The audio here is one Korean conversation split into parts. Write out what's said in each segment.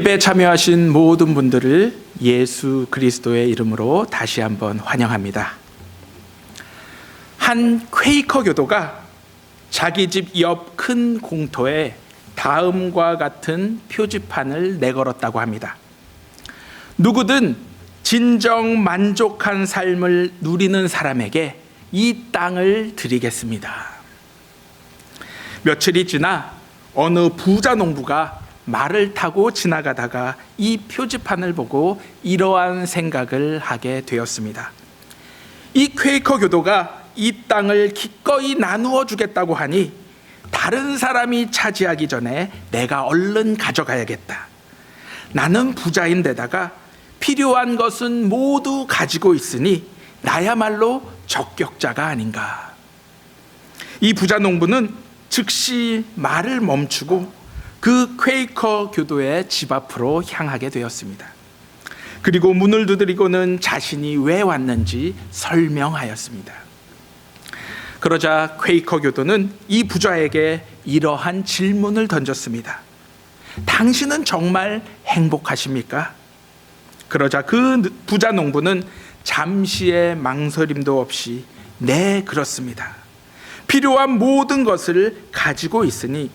예배 참여하신 모든 분들을 예수 그리스도의 이름으로 다시 한번 환영합니다. 한 퀘이커 교도가 자기 집 옆 큰 공터에 다음과 같은 표지판을 내걸었다고 합니다. 누구든 진정 만족한 삶을 누리는 사람에게 이 땅을 드리겠습니다. 며칠이 지나 어느 부자 농부가 말을 타고 지나가다가 이 표지판을 보고 이러한 생각을 하게 되었습니다. 이 퀘이커 교도가 이 땅을 기꺼이 나누어 주겠다고 하니 다른 사람이 차지하기 전에 내가 얼른 가져가야겠다. 나는 부자인데다가 필요한 것은 모두 가지고 있으니 나야말로 적격자가 아닌가. 이 부자 농부는 즉시 말을 멈추고 그 퀘이커 교도의 집 앞으로 향하게 되었습니다. 그리고 문을 두드리고는 자신이 왜 왔는지 설명하였습니다. 그러자 퀘이커 교도는 이 부자에게 이러한 질문을 던졌습니다. 당신은 정말 행복하십니까? 그러자 그 부자 농부는 잠시의 망설임도 없이 네, 그렇습니다. 필요한 모든 것을 가지고 있으니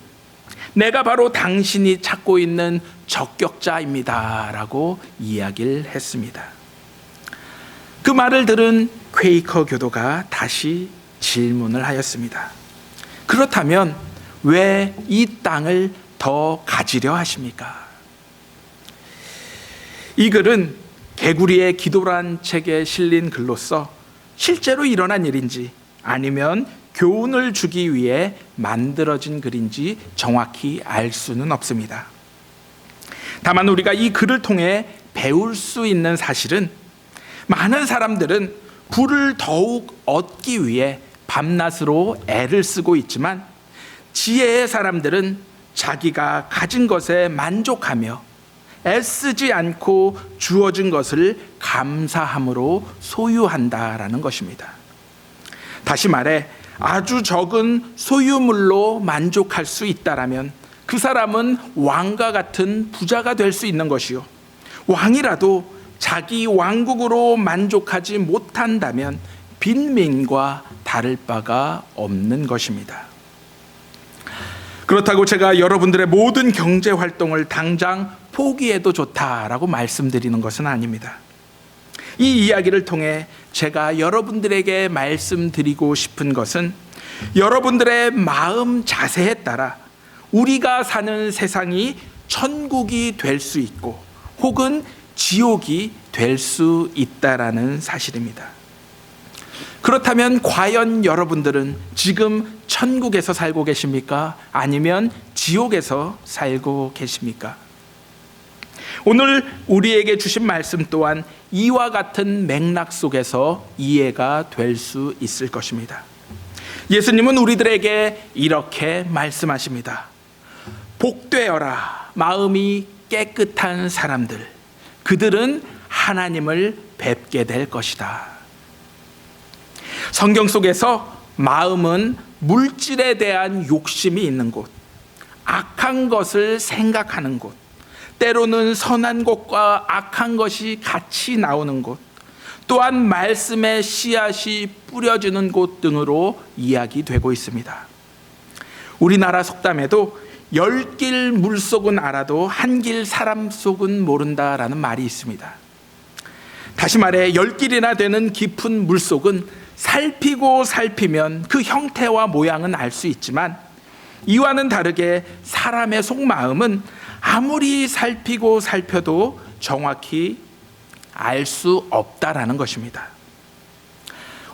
내가 바로 당신이 찾고 있는 적격자입니다 라고 이야기를 했습니다. 그 말을 들은 퀘이커 교도가 다시 질문을 하였습니다. 그렇다면 왜 이 땅을 더 가지려 하십니까? 이 글은 개구리의 기도란 책에 실린 글로서 실제로 일어난 일인지 아니면 교훈을 주기 위해 만들어진 글인지 정확히 알 수는 없습니다. 다만 우리가 이 글을 통해 배울 수 있는 사실은 많은 사람들은 부를 더욱 얻기 위해 밤낮으로 애를 쓰고 있지만 지혜의 사람들은 자기가 가진 것에 만족하며 애쓰지 않고 주어진 것을 감사함으로 소유한다라는 것입니다. 다시 말해 아주 적은 소유물로 만족할 수 있다라면 그 사람은 왕과 같은 부자가 될 수 있는 것이요, 왕이라도 자기 왕국으로 만족하지 못한다면 빈민과 다를 바가 없는 것입니다. 그렇다고 제가 여러분들의 모든 경제 활동을 당장 포기해도 좋다라고 말씀드리는 것은 아닙니다. 이 이야기를 통해 제가 여러분들에게 말씀드리고 싶은 것은 여러분들의 마음 자세에 따라 우리가 사는 세상이 천국이 될 수 있고 혹은 지옥이 될 수 있다라는 사실입니다. 그렇다면 과연 여러분들은 지금 천국에서 살고 계십니까? 아니면 지옥에서 살고 계십니까? 오늘 우리에게 주신 말씀 또한 이와 같은 맥락 속에서 이해가 될 수 있을 것입니다. 예수님은 우리들에게 이렇게 말씀하십니다. 복되어라 마음이 깨끗한 사람들, 그들은 하나님을 뵙게 될 것이다. 성경 속에서 마음은 물질에 대한 욕심이 있는 곳, 악한 것을 생각하는 곳, 때로는 선한 것과 악한 것이 같이 나오는 곳, 또한 말씀의 씨앗이 뿌려지는 곳 등으로 이야기되고 있습니다. 우리나라 속담에도 10길 물속은 알아도 한 길 사람 속은 모른다라는 말이 있습니다. 다시 말해 10길이나 되는 깊은 물속은 살피고 살피면 그 형태와 모양은 알 수 있지만 이와는 다르게 사람의 속마음은 아무리 살피고 살펴도 정확히 알 수 없다라는 것입니다.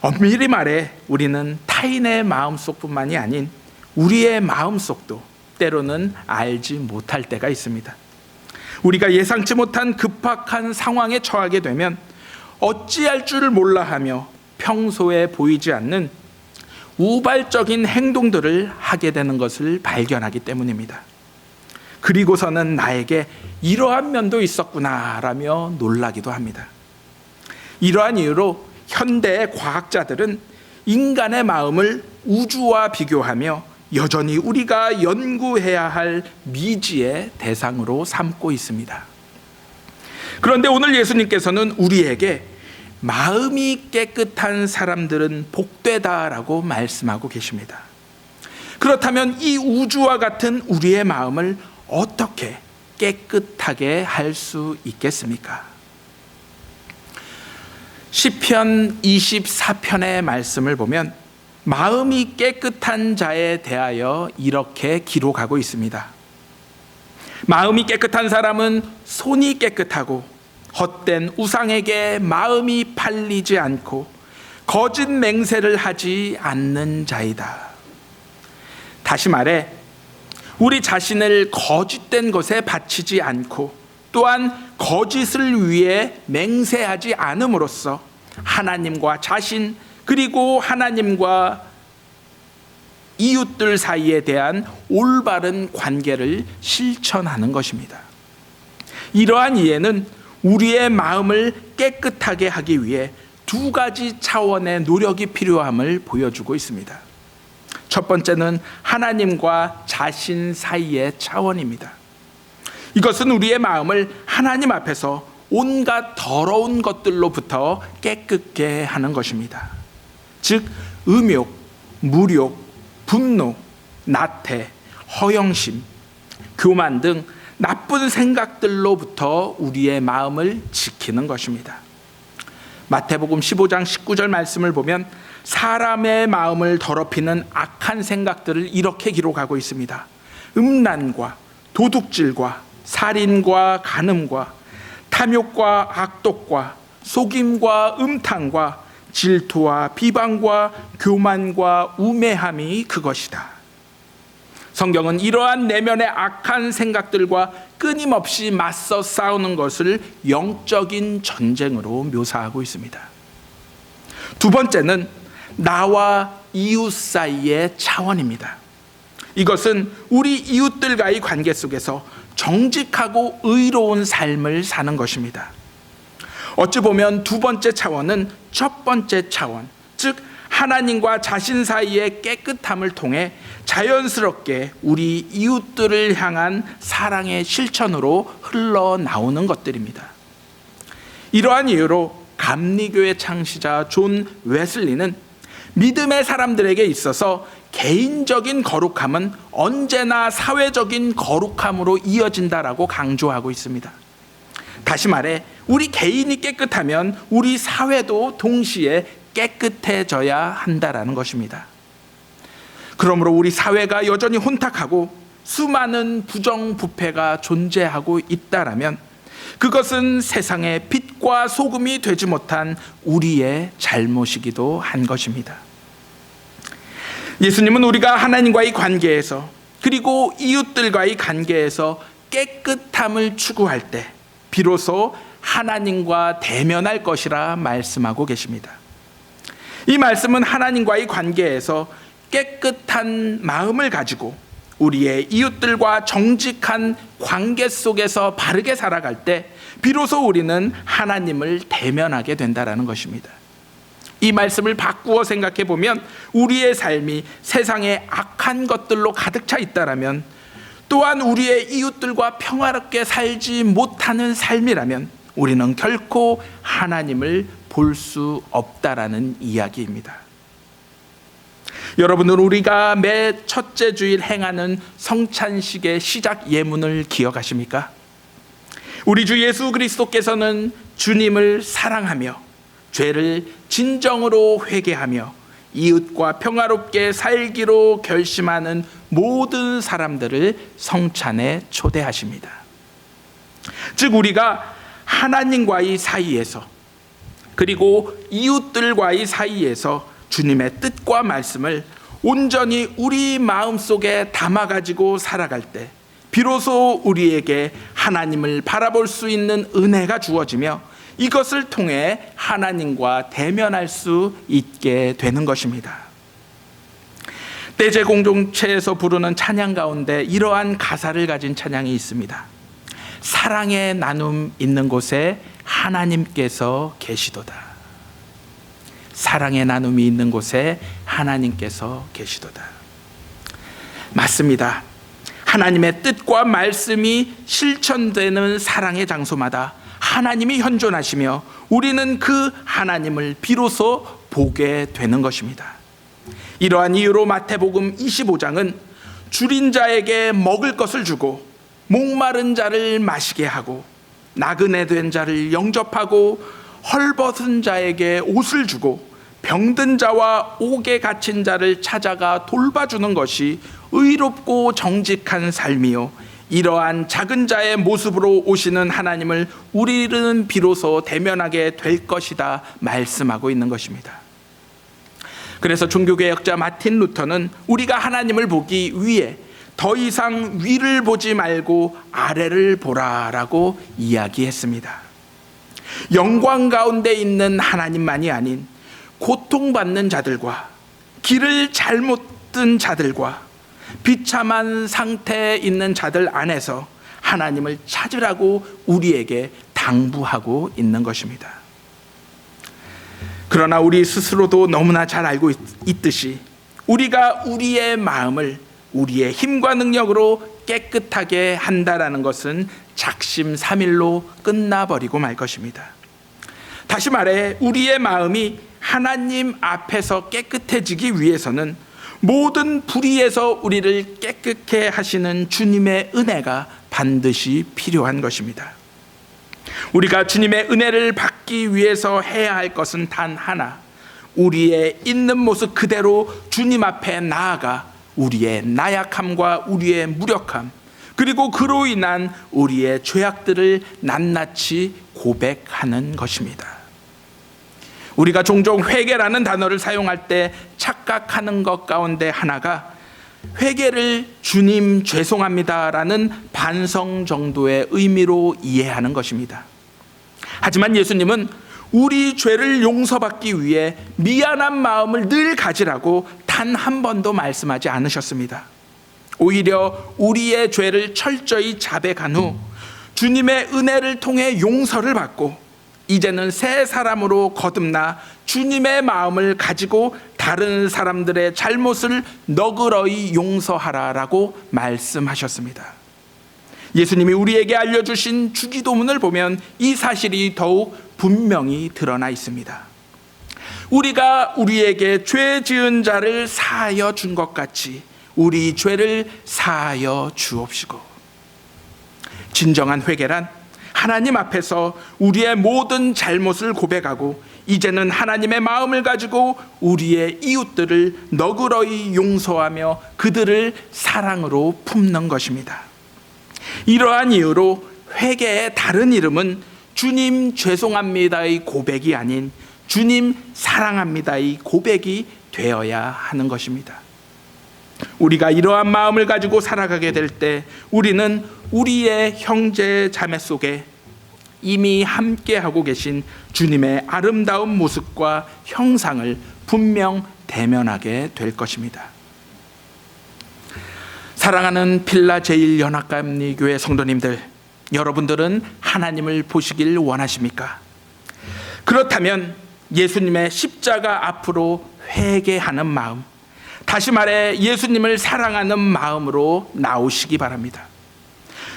엄밀히 말해 우리는 타인의 마음속뿐만이 아닌 우리의 마음속도 때로는 알지 못할 때가 있습니다. 우리가 예상치 못한 급박한 상황에 처하게 되면 어찌할 줄을 몰라 하며 평소에 보이지 않는 우발적인 행동들을 하게 되는 것을 발견하기 때문입니다. 그리고서는 나에게 이러한 면도 있었구나 라며 놀라기도 합니다. 이러한 이유로 현대의 과학자들은 인간의 마음을 우주와 비교하며 여전히 우리가 연구해야 할 미지의 대상으로 삼고 있습니다. 그런데 오늘 예수님께서는 우리에게 마음이 깨끗한 사람들은 복되다라고 말씀하고 계십니다. 그렇다면 이 우주와 같은 우리의 마음을 어떻게 깨끗하게 할 수 있겠습니까? 시편 24편의 말씀을 보면 마음이 깨끗한 자에 대하여 이렇게 기록하고 있습니다. 마음이 깨끗한 사람은 손이 깨끗하고 헛된 우상에게 마음이 팔리지 않고 거짓 맹세를 하지 않는 자이다. 다시 말해 우리 자신을 거짓된 것에 바치지 않고 또한 거짓을 위해 맹세하지 않음으로써 하나님과 자신 그리고 하나님과 이웃들 사이에 대한 올바른 관계를 실천하는 것입니다. 이러한 이해는 우리의 마음을 깨끗하게 하기 위해 두 가지 차원의 노력이 필요함을 보여주고 있습니다. 첫 번째는 하나님과 자신 사이의 차원입니다. 이것은 우리의 마음을 하나님 앞에서 온갖 더러운 것들로부터 깨끗게 하는 것입니다. 즉 음욕, 무욕, 분노, 나태, 허영심, 교만 등 나쁜 생각들로부터 우리의 마음을 지키는 것입니다. 마태복음 15장 19절 말씀을 보면 사람의 마음을 더럽히는 악한 생각들을 이렇게 기록하고 있습니다. 음란과 도둑질과 살인과 간음과 탐욕과 악독과 속임과 음탕과 질투와 비방과 교만과 우매함이 그것이다. 성경은 이러한 내면의 악한 생각들과 끊임없이 맞서 싸우는 것을 영적인 전쟁으로 묘사하고 있습니다. 두 번째는 나와 이웃 사이의 차원입니다. 이것은 우리 이웃들과의 관계 속에서 정직하고 의로운 삶을 사는 것입니다. 어찌 보면 두 번째 차원은 첫 번째 차원, 즉 하나님과 자신 사이의 깨끗함을 통해 자연스럽게 우리 이웃들을 향한 사랑의 실천으로 흘러나오는 것들입니다. 이러한 이유로 감리교의 창시자 존 웨슬리는 믿음의 사람들에게 있어서 개인적인 거룩함은 언제나 사회적인 거룩함으로 이어진다라고 강조하고 있습니다. 다시 말해 우리 개인이 깨끗하면 우리 사회도 동시에 깨끗해져야 한다라는 것입니다. 그러므로 우리 사회가 여전히 혼탁하고 수많은 부정부패가 존재하고 있다라면 그것은 세상의 빛과 소금이 되지 못한 우리의 잘못이기도 한 것입니다. 예수님은 우리가 하나님과의 관계에서 그리고 이웃들과의 관계에서 깨끗함을 추구할 때 비로소 하나님과 대면할 것이라 말씀하고 계십니다. 이 말씀은 하나님과의 관계에서 깨끗한 마음을 가지고 우리의 이웃들과 정직한 관계 속에서 바르게 살아갈 때 비로소 우리는 하나님을 대면하게 된다는 것입니다. 이 말씀을 바꾸어 생각해 보면 우리의 삶이 세상에 악한 것들로 가득 차 있다라면 또한 우리의 이웃들과 평화롭게 살지 못하는 삶이라면 우리는 결코 하나님을 볼 수 없다라는 이야기입니다. 여러분은 우리가 매 첫째 주일 행하는 성찬식의 시작 예문을 기억하십니까? 우리 주 예수 그리스도께서는 주님을 사랑하며 죄를 진정으로 회개하며 이웃과 평화롭게 살기로 결심하는 모든 사람들을 성찬에 초대하십니다. 즉 우리가 하나님과의 사이에서 그리고 이웃들과의 사이에서 주님의 뜻과 말씀을 온전히 우리 마음속에 담아가지고 살아갈 때 비로소 우리에게 하나님을 바라볼 수 있는 은혜가 주어지며 이것을 통해 하나님과 대면할 수 있게 되는 것입니다. 대제 공동체에서 부르는 찬양 가운데 이러한 가사를 가진 찬양이 있습니다. 사랑의 나눔 있는 곳에 하나님께서 계시도다. 사랑의 나눔이 있는 곳에 하나님께서 계시도다. 맞습니다. 하나님의 뜻과 말씀이 실천되는 사랑의 장소마다 하나님이 현존하시며 우리는 그 하나님을 비로소 보게 되는 것입니다. 이러한 이유로 마태복음 25장은 줄인 자에게 먹을 것을 주고 목마른 자를 마시게 하고 나그네 된 자를 영접하고 헐벗은 자에게 옷을 주고 병든 자와 옥에 갇힌 자를 찾아가 돌봐주는 것이 의롭고 정직한 삶이요, 이러한 작은 자의 모습으로 오시는 하나님을 우리는 비로소 대면하게 될 것이다 말씀하고 있는 것입니다. 그래서 종교개혁자 마틴 루터는 우리가 하나님을 보기 위해 더 이상 위를 보지 말고 아래를 보라라고 이야기했습니다. 영광 가운데 있는 하나님만이 아닌 고통받는 자들과 길을 잘못 든 자들과 비참한 상태에 있는 자들 안에서 하나님을 찾으라고 우리에게 당부하고 있는 것입니다. 그러나 우리 스스로도 너무나 잘 알고 있듯이 우리가 우리의 마음을 우리의 힘과 능력으로 깨끗하게 한다라는 것은 작심삼일로 끝나버리고 말 것입니다. 다시 말해 우리의 마음이 하나님 앞에서 깨끗해지기 위해서는 모든 불의에서 우리를 깨끗게 하시는 주님의 은혜가 반드시 필요한 것입니다. 우리가 주님의 은혜를 받기 위해서 해야 할 것은 단 하나, 우리의 있는 모습 그대로 주님 앞에 나아가 우리의 나약함과 우리의 무력함, 그리고 그로 인한 우리의 죄악들을 낱낱이 고백하는 것입니다. 우리가 종종 회개라는 단어를 사용할 때 착각하는 것 가운데 하나가 회개를 주님 죄송합니다라는 반성 정도의 의미로 이해하는 것입니다. 하지만 예수님은 우리 죄를 용서받기 위해 미안한 마음을 늘 가지라고 단 한 번도 말씀하지 않으셨습니다. 오히려 우리의 죄를 철저히 자백한 후 주님의 은혜를 통해 용서를 받고 이제는 새 사람으로 거듭나 주님의 마음을 가지고 다른 사람들의 잘못을 너그러이 용서하라라고 말씀하셨습니다. 예수님이 우리에게 알려주신 주기도문을 보면 이 사실이 더욱 분명히 드러나 있습니다. 우리가 우리에게 죄 지은 자를 사하여 준 것 같이 우리 죄를 사하여 주옵시고. 진정한 회개란 하나님 앞에서 우리의 모든 잘못을 고백하고 이제는 하나님의 마음을 가지고 우리의 이웃들을 너그러이 용서하며 그들을 사랑으로 품는 것입니다. 이러한 이유로 회개의 다른 이름은 주님 죄송합니다의 고백이 아닌 주님 사랑합니다의 고백이 되어야 하는 것입니다. 우리가 이러한 마음을 가지고 살아가게 될 때 우리는 우리의 형제 자매 속에 이미 함께하고 계신 주님의 아름다운 모습과 형상을 분명 대면하게 될 것입니다. 사랑하는 필라 제1연합감리교회 성도님들, 여러분들은 하나님을 보시길 원하십니까? 그렇다면 예수님의 십자가 앞으로 회개하는 마음, 다시 말해 예수님을 사랑하는 마음으로 나오시기 바랍니다.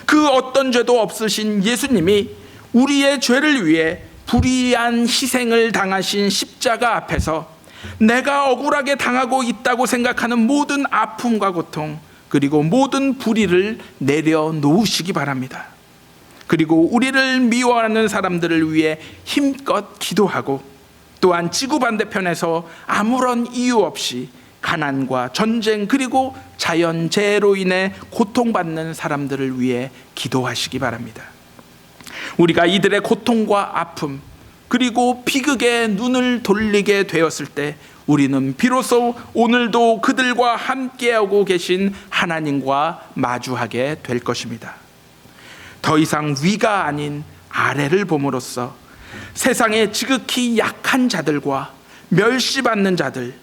그 어떤 죄도 없으신 예수님이 우리의 죄를 위해 불의한 희생을 당하신 십자가 앞에서 내가 억울하게 당하고 있다고 생각하는 모든 아픔과 고통, 그리고 모든 불의를 내려놓으시기 바랍니다. 그리고 우리를 미워하는 사람들을 위해 힘껏 기도하고 또한 지구 반대편에서 아무런 이유 없이 가난과 전쟁 그리고 자연재해로 인해 고통받는 사람들을 위해 기도하시기 바랍니다. 우리가 이들의 고통과 아픔 그리고 비극에 눈을 돌리게 되었을 때 우리는 비로소 오늘도 그들과 함께하고 계신 하나님과 마주하게 될 것입니다. 더 이상 위가 아닌 아래를 봄으로써 세상의 지극히 약한 자들과 멸시받는 자들,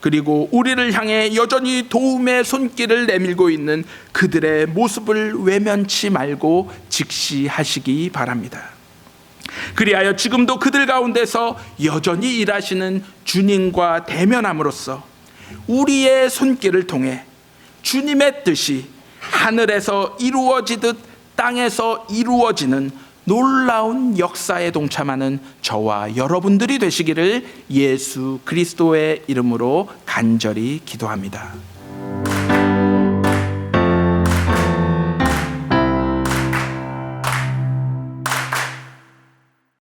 그리고 우리를 향해 여전히 도움의 손길을 내밀고 있는 그들의 모습을 외면치 말고 직시하시기 바랍니다. 그리하여 지금도 그들 가운데서 여전히 일하시는 주님과 대면함으로써 우리의 손길을 통해 주님의 뜻이 하늘에서 이루어지듯 땅에서 이루어지는 놀라운 역사에 동참하는 저와 여러분들이 되시기를 예수 그리스도의 이름으로 간절히 기도합니다.